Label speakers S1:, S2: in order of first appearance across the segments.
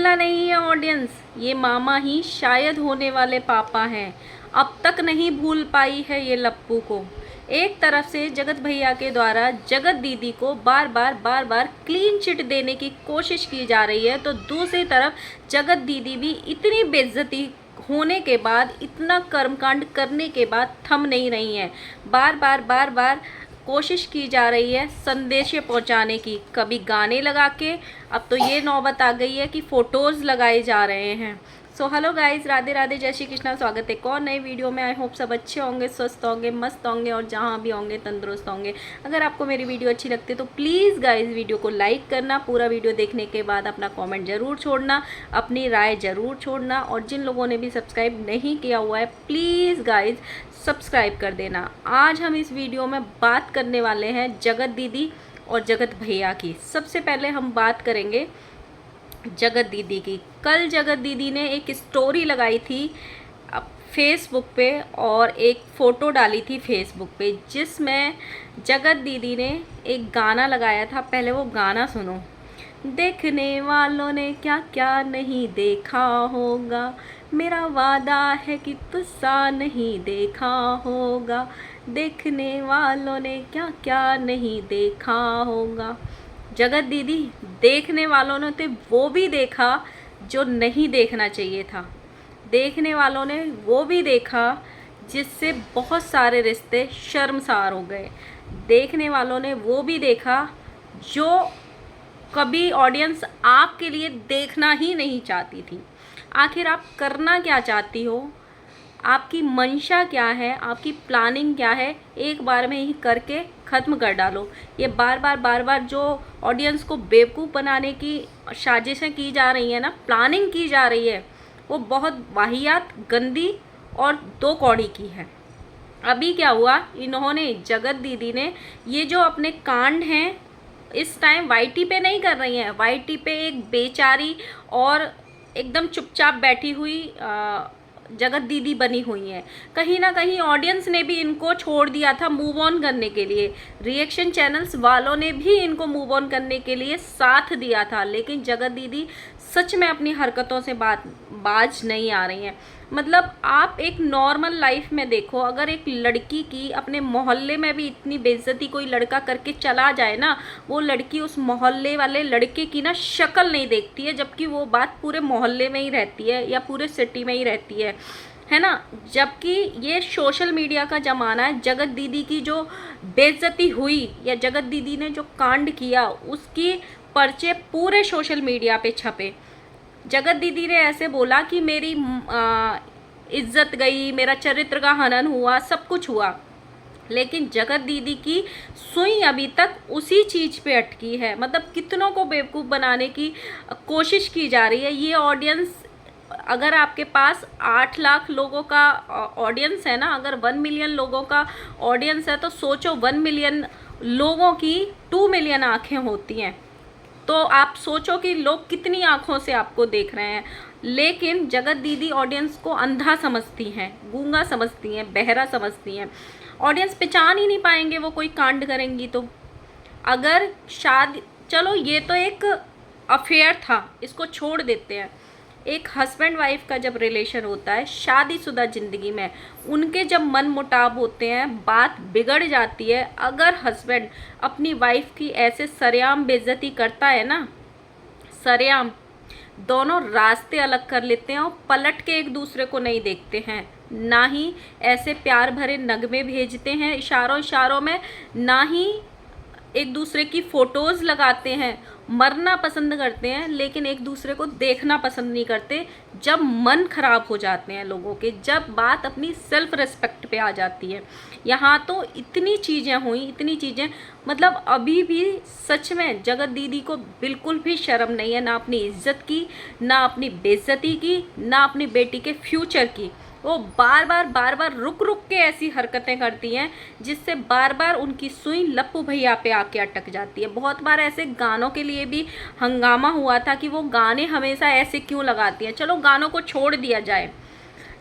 S1: मानेगा नहीं ये ऑडियंस, ये मामा ही शायद होने वाले पापा हैं। अब तक नहीं भूल पाई है ये लप्पू को। एक तरफ से जगत भैया के द्वारा जगत दीदी को बार बार क्लीन चिट देने की कोशिश की जा रही है, तो दूसरी तरफ जगत दीदी भी इतनी बेइज्जती होने के बाद, इतना कर्मकांड करने के बाद थम नहीं रही हैं। बार बार कोशिश की जा रही है संदेश पहुंचाने की, कभी गाने लगा के, अब तो ये नौबत आ गई है कि फ़ोटोज़ लगाए जा रहे हैं। So hello guys, Radhe Radhe, जय श्री कृष्णा। स्वागत है एक और नई वीडियो में। आई होप सब अच्छे होंगे, स्वस्थ होंगे, मस्त होंगे और जहाँ भी होंगे तंदुरुस्त होंगे। अगर आपको मेरी वीडियो अच्छी लगती है तो प्लीज़ गाइस वीडियो को लाइक करना, पूरा वीडियो देखने के बाद अपना कमेंट ज़रूर छोड़ना, अपनी राय ज़रूर छोड़ना, और जिन लोगों ने भी सब्सक्राइब नहीं किया हुआ है प्लीज़ गाइज सब्सक्राइब कर देना। आज हम इस वीडियो में बात करने वाले हैं जगत दीदी और जगत भैया की। सबसे पहले हम बात करेंगे जगत दीदी की। कल जगत दीदी ने एक स्टोरी लगाई थी फेसबुक पे और एक फ़ोटो डाली थी फेसबुक पे, जिसमें जगत दीदी ने एक गाना लगाया था। पहले वो गाना सुनो। देखने वालों ने क्या क्या नहीं देखा होगा, मेरा वादा है कि तुझसा नहीं देखा होगा। देखने वालों ने क्या क्या नहीं देखा होगा। जगत दीदी, देखने वालों ने तो वो भी देखा जो नहीं देखना चाहिए था। देखने वालों ने वो भी देखा जिससे बहुत सारे रिश्ते शर्मसार हो गए। देखने वालों ने वो भी देखा जो कभी ऑडियंस आपके लिए देखना ही नहीं चाहती थी। आखिर आप करना क्या चाहती हो, आपकी मंशा क्या है, आपकी प्लानिंग क्या है, एक बार में ही करके ख़त्म कर डालो। ये बार बार जो ऑडियंस को बेवकूफ़ बनाने की साजिशें की जा रही हैं ना, प्लानिंग की जा रही है, वो बहुत वाहियात, गंदी और दो कौड़ी की है। अभी क्या हुआ, इन्होंने जगत दीदी ने ये जो अपने कांड हैं इस टाइम वाईटी पे नहीं कर रही हैं। वाईटी पे एक बेचारी और एकदम चुपचाप बैठी हुई जगत दीदी बनी हुई हैं। कहीं ना कहीं ऑडियंस ने भी इनको छोड़ दिया था मूव ऑन करने के लिए, रिएक्शन चैनल्स वालों ने भी इनको मूव ऑन करने के लिए साथ दिया था, लेकिन जगत दीदी सच में अपनी हरकतों से बाज नहीं आ रही हैं। मतलब आप एक नॉर्मल लाइफ में देखो, अगर एक लड़की की अपने मोहल्ले में भी इतनी बेइज्जती कोई लड़का करके चला जाए ना, वो लड़की उस मोहल्ले वाले लड़के की ना शक्ल नहीं देखती है, जबकि वो बात पूरे मोहल्ले में ही रहती है या पूरे सिटी में ही रहती है ना। जबकि ये सोशल मीडिया का ज़माना है। जगत दीदी की जो बेइज्जती हुई या जगत दीदी ने जो कांड किया, उसकी पर्चे पूरे सोशल मीडिया पे छपे। जगत दीदी ने ऐसे बोला कि मेरी इज्जत गई, मेरा चरित्र का हनन हुआ, सब कुछ हुआ, लेकिन जगत दीदी की सुई अभी तक उसी चीज़ पे अटकी है। मतलब कितनों को बेवकूफ़ बनाने की कोशिश की जा रही है। ये ऑडियंस, अगर आपके पास 8 लाख लोगों का ऑडियंस है ना, अगर 1 मिलियन लोगों का ऑडियंस है, तो सोचो 1 मिलियन लोगों की 2 मिलियन आँखें होती हैं, तो आप सोचो कि लोग कितनी आँखों से आपको देख रहे हैं। लेकिन जगत दीदी ऑडियंस को अंधा समझती हैं, गूंगा समझती हैं, बहरा समझती हैं। ऑडियंस पहचान ही नहीं पाएंगे वो कोई कांड करेंगी तो। अगर शादी, चलो ये तो एक अफेयर था, इसको छोड़ देते हैं। एक हस्बैंड वाइफ का जब रिलेशन होता है शादीशुदा ज़िंदगी में, उनके जब मन मुटाव होते हैं, बात बिगड़ जाती है, अगर हस्बैंड अपनी वाइफ की ऐसे सरेआम बेइज्जती करता है ना, सरेआम, दोनों रास्ते अलग कर लेते हैं और पलट के एक दूसरे को नहीं देखते हैं। ना ही ऐसे प्यार भरे नगमे भेजते हैं इशारों में, ना ही एक दूसरे की फ़ोटोज़ लगाते हैं। मरना पसंद करते हैं लेकिन एक दूसरे को देखना पसंद नहीं करते। जब मन ख़राब हो जाते हैं लोगों के, जब बात अपनी सेल्फ रिस्पेक्ट पे आ जाती है, यहाँ तो इतनी चीज़ें हुई, इतनी चीज़ें, मतलब अभी भी सच में जगत दीदी को बिल्कुल भी शर्म नहीं है, ना अपनी इज्जत की, ना अपनी बेइज्जती की, ना अपनी बेटी के फ्यूचर की। वो बार बार रुक के ऐसी हरकतें करती हैं जिससे बार बार उनकी सुई लप्पू भैया पे आके अटक जाती है। बहुत बार ऐसे गानों के लिए भी हंगामा हुआ था कि वो गाने हमेशा ऐसे क्यों लगाती हैं। चलो गानों को छोड़ दिया जाए।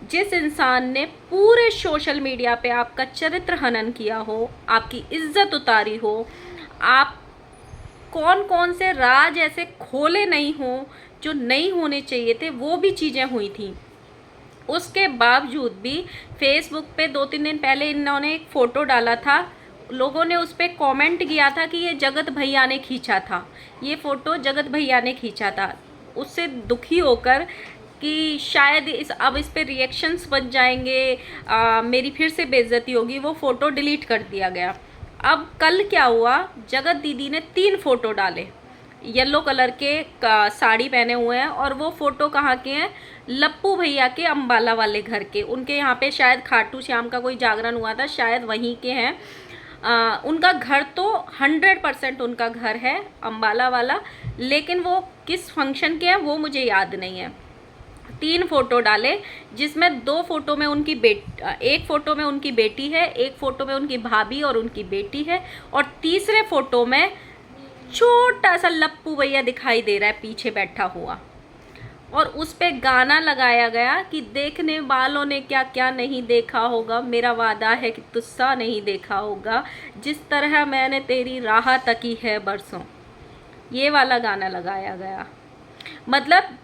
S1: जिस इंसान ने पूरे सोशल मीडिया पे आपका चरित्र हनन किया हो, आपकी इज्जत उतारी हो, आप कौन कौन से राज ऐसे खोले नहीं हो जो नहीं होने चाहिए थे वो भी चीज़ें हुई थी। उसके बावजूद भी फेसबुक पे 2-3 दिन पहले इन्होंने एक फ़ोटो डाला था, लोगों ने उस पर कॉमेंट किया था कि ये जगत भैया ने खींचा था, ये फ़ोटो जगत भैया ने खींचा था। उससे दुखी होकर कि शायद अब इस पे रिएक्शंस बन जाएंगे, मेरी फिर से बेइज्जती होगी, वो फ़ोटो डिलीट कर दिया गया। अब कल क्या हुआ, जगत दीदी ने 3 फ़ोटो डाले, येलो कलर के साड़ी पहने हुए हैं, और वो फ़ोटो कहाँ के हैं, लप्पू भैया के अम्बाला वाले घर के। उनके यहाँ पे शायद खाटू श्याम का कोई जागरण हुआ था, शायद वहीं के हैं। उनका घर तो 100% उनका घर है अम्बाला वाला, लेकिन वो किस फंक्शन के हैं वो मुझे याद नहीं है। 3 फ़ोटो डाले, जिसमें 2 फ़ोटो में उनकी एक फ़ोटो में उनकी बेटी है, एक फ़ोटो में उनकी भाभी और उनकी बेटी है, और तीसरे फ़ोटो में छोटा सा लप्पू भैया दिखाई दे रहा है पीछे बैठा हुआ, और उस पे गाना लगाया गया कि देखने वालों ने क्या क्या नहीं देखा होगा, मेरा वादा है कि तुस्सा नहीं देखा होगा, जिस तरह मैंने तेरी राह तकी है बरसों। ये वाला गाना लगाया गया। मतलब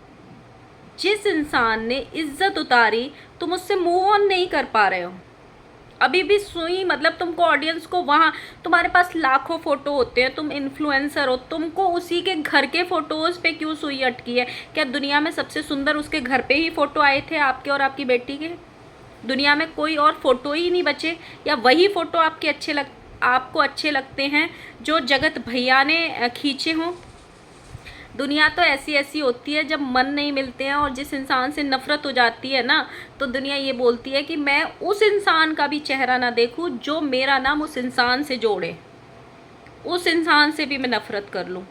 S1: जिस इंसान ने इज्जत उतारी, तुम उससे मूव ऑन नहीं कर पा रहे हो अभी भी सुई। मतलब तुमको ऑडियंस को, वहाँ तुम्हारे पास लाखों फ़ोटो होते हैं, तुम इन्फ्लुएंसर हो, तुमको उसी के घर के फ़ोटोज़ पे क्यों सुई अटकी है? क्या दुनिया में सबसे सुंदर उसके घर पे ही फ़ोटो आए थे, आपके और आपकी बेटी के? दुनिया में कोई और फ़ोटो ही नहीं बचे? या वही फ़ोटो आपको अच्छे लगते हैं जो जगत भैया ने खींचे हों? दुनिया तो ऐसी ऐसी होती है, जब मन नहीं मिलते हैं और जिस इंसान से नफ़रत हो जाती है ना, तो दुनिया ये बोलती है कि मैं उस इंसान का भी चेहरा ना देखूं जो मेरा नाम उस इंसान से जोड़े, उस इंसान से भी मैं नफ़रत कर लूं।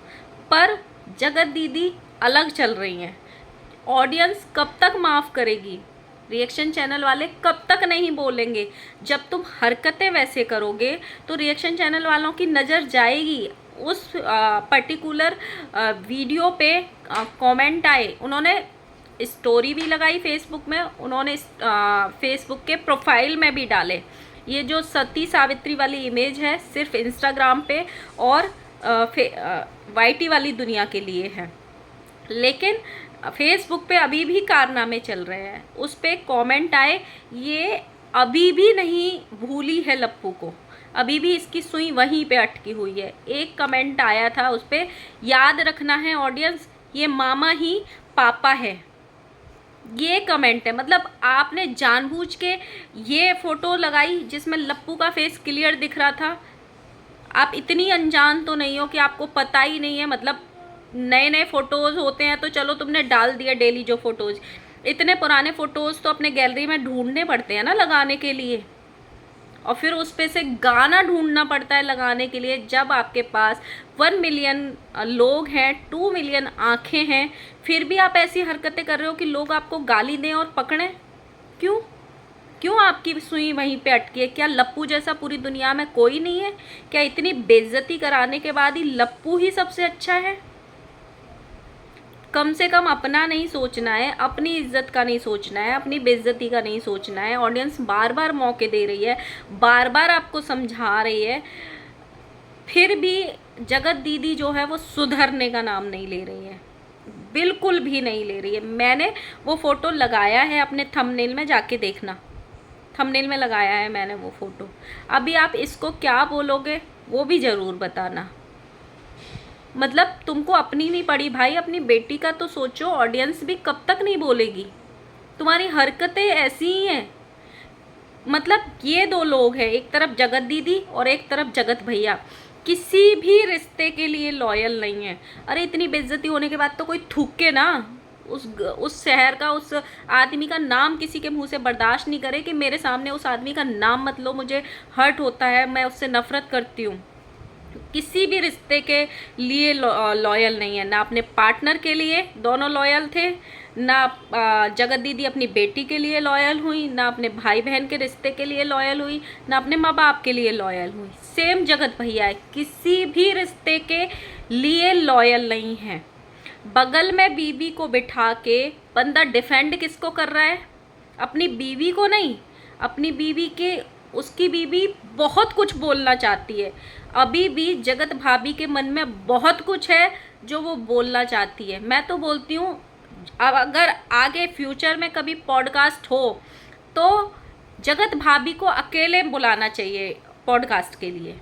S1: पर जगत दीदी अलग चल रही हैं। ऑडियंस कब तक माफ़ करेगी? रिएक्शन चैनल वाले कब तक नहीं बोलेंगे? जब तुम हरकतें वैसे करोगे तो रिएक्शन चैनल वालों की नज़र जाएगी। उस पर्टिकुलर वीडियो पे कमेंट आए, उन्होंने स्टोरी भी लगाई फेसबुक में, उन्होंने फेसबुक के प्रोफाइल में भी डाले। ये जो सती सावित्री वाली इमेज है सिर्फ इंस्टाग्राम पे और वाईटी वाली दुनिया के लिए है, लेकिन फेसबुक पे अभी भी कारनामे चल रहे हैं। उस पे कमेंट आए, ये अभी भी नहीं भूली है लप्पू को, अभी भी इसकी सुई वहीं पे अटकी हुई है। एक कमेंट आया था उस पे, याद रखना है ऑडियंस, ये मामा ही पापा है, ये कमेंट है। मतलब आपने जानबूझ के ये फ़ोटो लगाई जिसमें लप्पू का फेस क्लियर दिख रहा था। आप इतनी अनजान तो नहीं हो कि आपको पता ही नहीं है। मतलब नए नए फ़ोटोज़ होते हैं तो चलो तुमने डाल दिया डेली जो फ़ोटोज़, इतने पुराने फ़ोटोज़ तो अपने गैलरी में ढूंढने पड़ते हैं ना लगाने के लिए, और फिर उस पे से गाना ढूंढना पड़ता है लगाने के लिए। जब आपके पास 1 मिलियन लोग हैं, 2 मिलियन आँखें हैं, फिर भी आप ऐसी हरकतें कर रहे हो कि लोग आपको गाली दें और पकड़ें। क्यों क्यों आपकी सुई वहीं पे अटकी है? क्या लप्पू जैसा पूरी दुनिया में कोई नहीं है? क्या इतनी बेइज्जती कराने के बाद ही लप्पू ही सबसे अच्छा है? कम से कम अपना नहीं सोचना है, अपनी इज्जत का नहीं सोचना है, अपनी बेइज्जती का नहीं सोचना है। ऑडियंस बार बार मौके दे रही है, बार बार आपको समझा रही है, फिर भी जगत दीदी जो है वो सुधरने का नाम नहीं ले रही है, बिल्कुल भी नहीं ले रही है। मैंने वो फ़ोटो लगाया है अपने थंबनेल में, जाके देखना, थंबनेल में लगाया है मैंने वो फ़ोटो। अभी आप इसको क्या बोलोगे वो भी ज़रूर बताना। मतलब तुमको अपनी नहीं पड़ी भाई, अपनी बेटी का तो सोचो। ऑडियंस भी कब तक नहीं बोलेगी? तुम्हारी हरकतें ऐसी ही हैं। मतलब ये 2 लोग हैं, एक तरफ जगत दीदी और एक तरफ जगत भैया, किसी भी रिश्ते के लिए लॉयल नहीं है। अरे इतनी बेइज्जती होने के बाद तो कोई थूके ना, उस शहर का, उस आदमी का नाम किसी के मुंह से बर्दाश्त नहीं करे कि मेरे सामने उस आदमी का नाम मत लो, मुझे हर्ट होता है, मैं उससे नफरत करती हूँ। किसी भी रिश्ते के लिए लॉयल नहीं है, ना अपने पार्टनर के लिए दोनों लॉयल थे, ना जगत दीदी अपनी बेटी के लिए लॉयल हुई, ना अपने भाई बहन के रिश्ते के लिए लॉयल हुई, ना अपने माँ बाप के लिए लॉयल हुई। सेम जगत भैया है, किसी भी रिश्ते के लिए लॉयल नहीं है। बगल में बीवी को बिठा के बंदा डिफेंड किसको कर रहा है? अपनी बीवी को नहीं, अपनी बीवी के, उसकी बीवी बहुत कुछ बोलना चाहती है। अभी भी जगत भाभी के मन में बहुत कुछ है जो वो बोलना चाहती है। मैं तो बोलती हूँ अब अगर आगे फ्यूचर में कभी पॉडकास्ट हो तो जगत भाभी को अकेले बुलाना चाहिए पॉडकास्ट के लिए।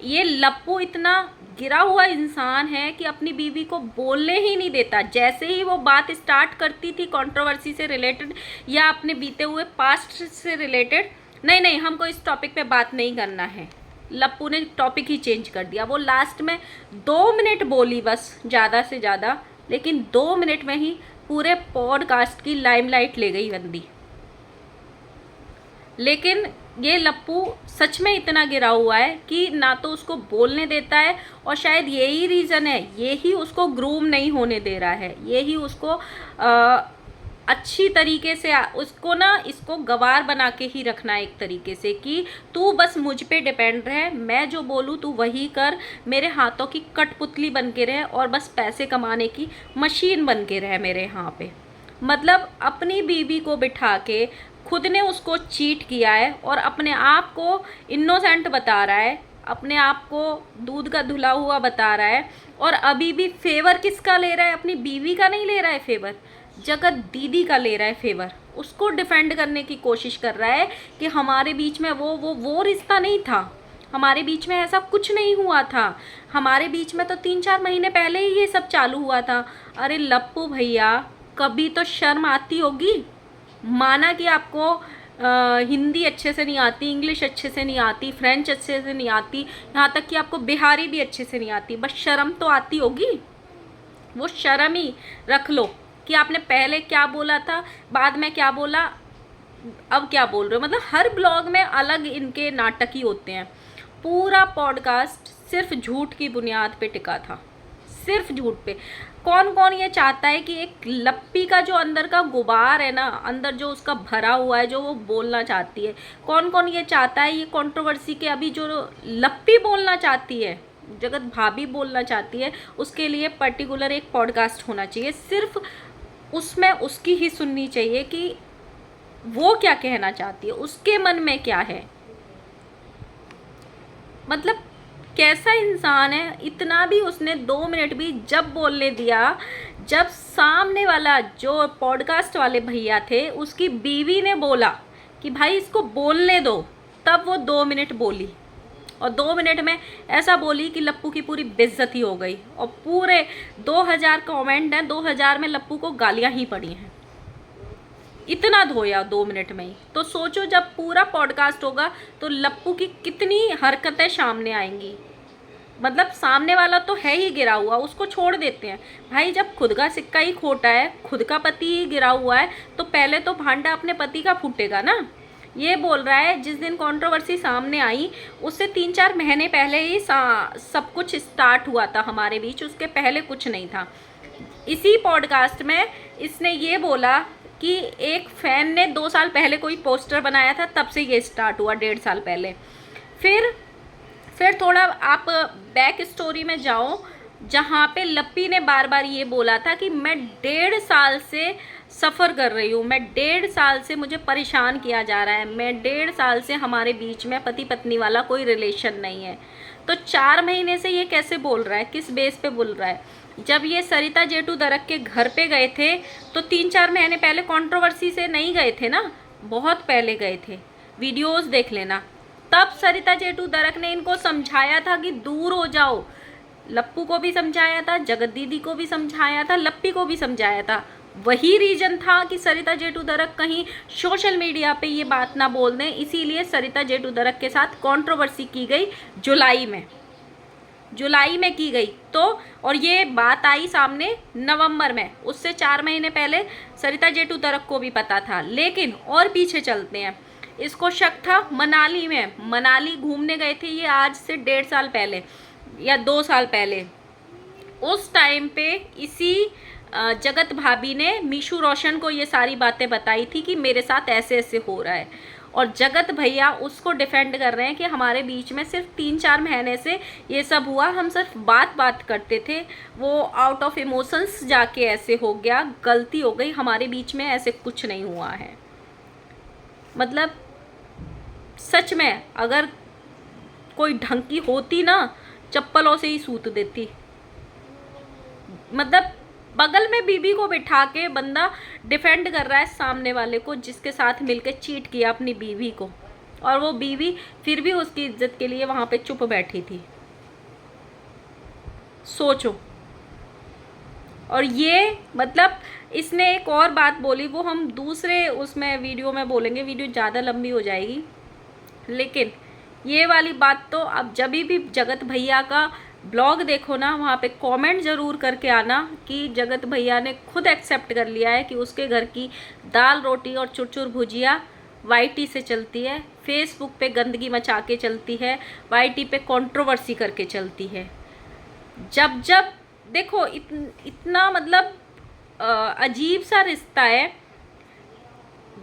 S1: ये लप्पू इतना गिरा हुआ इंसान है कि अपनी बीवी को बोलने ही नहीं देता। जैसे ही वो बात स्टार्ट करती थी कंट्रोवर्सी से रिलेटेड या अपने बीते हुए पास्ट से रिलेटेड, नहीं नहीं हमको इस टॉपिक पे बात नहीं करना है, लप्पू ने टॉपिक ही चेंज कर दिया। वो लास्ट में 2 मिनट बोली बस, ज़्यादा से ज़्यादा, लेकिन 2 मिनट में ही पूरे पॉडकास्ट की लाइमलाइट ले गई बंदी। लेकिन ये लप्पू सच में इतना गिरा हुआ है कि ना तो उसको बोलने देता है, और शायद यही रीज़न है, यही उसको ग्रूम नहीं होने दे रहा है, यही उसको अच्छी तरीके से उसको ना इसको गवार बना के ही रखना है एक तरीके से कि तू बस मुझ पे डिपेंड रहे, मैं जो बोलूँ तू वही कर, मेरे हाथों की कठपुतली बन के रहे और बस पैसे कमाने की मशीन बन के रहे मेरे यहाँ पे। मतलब अपनी बीवी को बिठा के खुद ने उसको चीट किया है और अपने आप को इनोसेंट बता रहा है, अपने आप को दूध का धुला हुआ बता रहा है, और अभी भी फेवर किसका ले रहा है? अपनी बीवी का नहीं ले रहा है फेवर, जगत दीदी का ले रहा है फेवर। उसको डिफेंड करने की कोशिश कर रहा है कि हमारे बीच में वो रिश्ता नहीं था, हमारे बीच में ऐसा कुछ नहीं हुआ था, हमारे बीच में तो 3-4 महीने पहले ही ये सब चालू हुआ था। अरे लप्पू भैया, कभी तो शर्म आती होगी। माना कि आपको हिंदी अच्छे से नहीं आती, इंग्लिश अच्छे से नहीं आती, फ्रेंच अच्छे से नहीं आती, यहाँ तक कि आपको बिहारी भी अच्छे से नहीं आती, बस शर्म तो आती होगी। वो शर्म ही रख लो कि आपने पहले क्या बोला था, बाद में क्या बोला, अब क्या बोल रहे हो। मतलब हर ब्लॉग में अलग इनके नाटक ही होते हैं। पूरा पॉडकास्ट सिर्फ झूठ की बुनियाद पे टिका था, सिर्फ झूठ पे। कौन कौन ये चाहता है कि एक लप्पी का जो अंदर का गुबार है ना, अंदर जो उसका भरा हुआ है, जो वो बोलना चाहती है, कौन कौन ये चाहता है ये कंट्रोवर्सी के अभी जो लप्पी बोलना चाहती है, जगत भाभी बोलना चाहती है, उसके लिए पर्टिकुलर एक पॉडकास्ट होना चाहिए, सिर्फ उसमें उसकी ही सुननी चाहिए कि वो क्या कहना चाहती है, उसके मन में क्या है। मतलब कैसा इंसान है, इतना भी उसने 2 मिनट भी जब बोलने दिया, जब सामने वाला जो पॉडकास्ट वाले भैया थे उसकी बीवी ने बोला कि भाई इसको बोलने दो, तब वो 2 मिनट बोली, और 2 मिनट में ऐसा बोली कि लप्पू की पूरी बेइज्जती हो गई, और पूरे 2000 कमेंट हैं, 2000 में लप्पू को गालियां ही पड़ी हैं। इतना धोया 2 मिनट में ही। तो सोचो जब पूरा पॉडकास्ट होगा तो लप्पू की कितनी हरकतें सामने आएंगी। मतलब सामने वाला तो है ही गिरा हुआ, उसको छोड़ देते हैं भाई। जब खुद का सिक्का ही खोटा है, खुद का पति ही गिरा हुआ है, तो पहले तो भांडा अपने पति का फूटेगा ना। ये बोल रहा है जिस दिन कंट्रोवर्सी सामने आई उससे 3-4 महीने पहले ही सब कुछ स्टार्ट हुआ था हमारे बीच, उसके पहले कुछ नहीं था। इसी पॉडकास्ट में इसने ये बोला कि एक फ़ैन ने 2 साल पहले कोई पोस्टर बनाया था, तब से ये स्टार्ट हुआ, 1.5 साल पहले। फिर थोड़ा आप बैक स्टोरी में जाओ, जहाँ पे लप्पी ने बार बार ये बोला था कि मैं 1.5 साल से सफ़र कर रही हूँ, मैं 1.5 साल से मुझे परेशान किया जा रहा है, मैं 1.5 साल से हमारे बीच में पति पत्नी वाला कोई रिलेशन नहीं है। तो 4 महीने से ये कैसे बोल रहा है, किस बेस पे बोल रहा है? जब ये सरिता जेठू दरक के घर पे गए थे तो 3-4 महीने पहले कंट्रोवर्सी से नहीं गए थे ना, बहुत पहले गए थे, वीडियोस देख लेना। तब सरिता जेठू दरक ने इनको समझाया था कि दूर हो जाओ, लप्पू को भी समझाया था, जगत दीदी को भी समझाया था, लप्पी को भी समझाया था। वही रीजन था कि सरिता जेठू दरक कहीं सोशल मीडिया पे ये बात ना बोल दें, इसीलिए सरिता जेठू दरक के साथ कंट्रोवर्सी की गई जुलाई में की गई। तो और ये बात आई सामने नवंबर में, उससे 4 महीने पहले सरिता जेठू दरक को भी पता था। लेकिन और पीछे चलते हैं, इसको शक था मनाली में, मनाली घूमने गए थे ये आज से 1.5 साल पहले या 2 साल पहले। उस टाइम पे इसी जगत भाभी ने मीशू रोशन को ये सारी बातें बताई थी कि मेरे साथ ऐसे ऐसे हो रहा है, और जगत भैया उसको डिफेंड कर रहे हैं कि हमारे बीच में सिर्फ 3-4 महीने से ये सब हुआ, हम सिर्फ बात करते थे, वो आउट ऑफ इमोशंस जाके ऐसे हो गया, गलती हो गई, हमारे बीच में ऐसे कुछ नहीं हुआ है। मतलब सच में अगर कोई ढंग की होती ना, चप्पलों से ही सूत देती। मतलब बगल में बीवी को बिठा के बंदा डिफेंड कर रहा है सामने वाले को जिसके साथ मिलकर चीट किया अपनी बीवी को, और वो बीवी फिर भी उसकी इज्जत के लिए वहां पे चुप बैठी थी। सोचो। और ये मतलब इसने एक और बात बोली, वो हम दूसरे उसमें वीडियो में बोलेंगे, वीडियो ज़्यादा लंबी हो जाएगी। लेकिन ये वाली बात तो अब जब भी जगत भैया का ब्लॉग देखो ना, वहाँ पे कमेंट ज़रूर करके आना कि जगत भैया ने खुद एक्सेप्ट कर लिया है कि उसके घर की दाल रोटी और चुरचुर भुजिया वाईटी से चलती है, फेसबुक पे गंदगी मचा के चलती है, वाईटी पे कंट्रोवर्सी करके चलती है। जब जब देखो इतना मतलब अजीब सा रिश्ता है।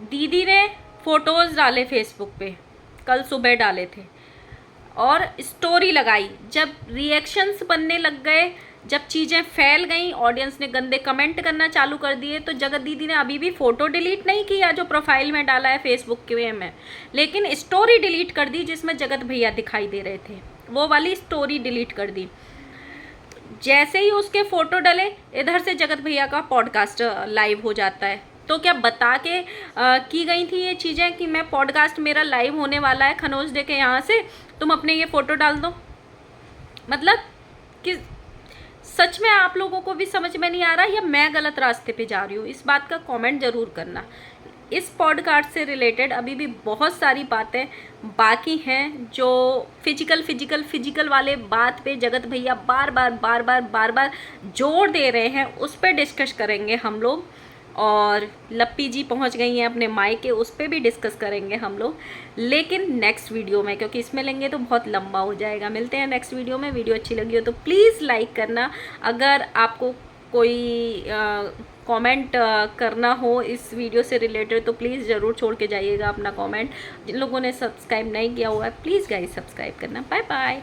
S1: दीदी ने फोटोज़ डाले फेसबुक पे, कल सुबह डाले थे और स्टोरी लगाई। जब रिएक्शंस बनने लग गए, जब चीज़ें फैल गई, ऑडियंस ने गंदे कमेंट करना चालू कर दिए, तो जगत दीदी ने अभी भी फ़ोटो डिलीट नहीं किया जो प्रोफाइल में डाला है फेसबुक के में, लेकिन स्टोरी डिलीट कर दी जिसमें जगत भैया दिखाई दे रहे थे, वो वाली स्टोरी डिलीट कर दी। जैसे ही उसके फ़ोटो डले, इधर से जगत भैया का पॉडकास्ट लाइव हो जाता है। तो क्या बता के की गई थी ये चीज़ें कि मैं पॉडकास्ट मेरा लाइव होने वाला है खनौज दे के यहाँ से, तुम अपने ये फ़ोटो डाल दो। मतलब कि सच में आप लोगों को भी समझ में नहीं आ रहा या मैं गलत रास्ते पे जा रही हूँ? इस बात का कमेंट ज़रूर करना। इस पॉडकास्ट से रिलेटेड अभी भी बहुत सारी बातें बाकी हैं जो फिजिकल वाले बात पे जगत भैया बार बार जोर दे रहे हैं, उस पर डिस्कस करेंगे हम लोग। और लप्पी जी पहुंच गई हैं अपने मायके, उस पर भी डिस्कस करेंगे हम लोग, लेकिन नेक्स्ट वीडियो में, क्योंकि इसमें लेंगे तो बहुत लंबा हो जाएगा। मिलते हैं नेक्स्ट वीडियो में। वीडियो अच्छी लगी हो तो प्लीज़ लाइक करना। अगर आपको कोई कमेंट करना हो इस वीडियो से रिलेटेड तो प्लीज़ ज़रूर छोड़ के जाइएगा अपना कमेंट। जिन लोगों ने सब्सक्राइब नहीं किया हुआ है प्लीज़ गाइस सब्सक्राइब करना। Bye bye.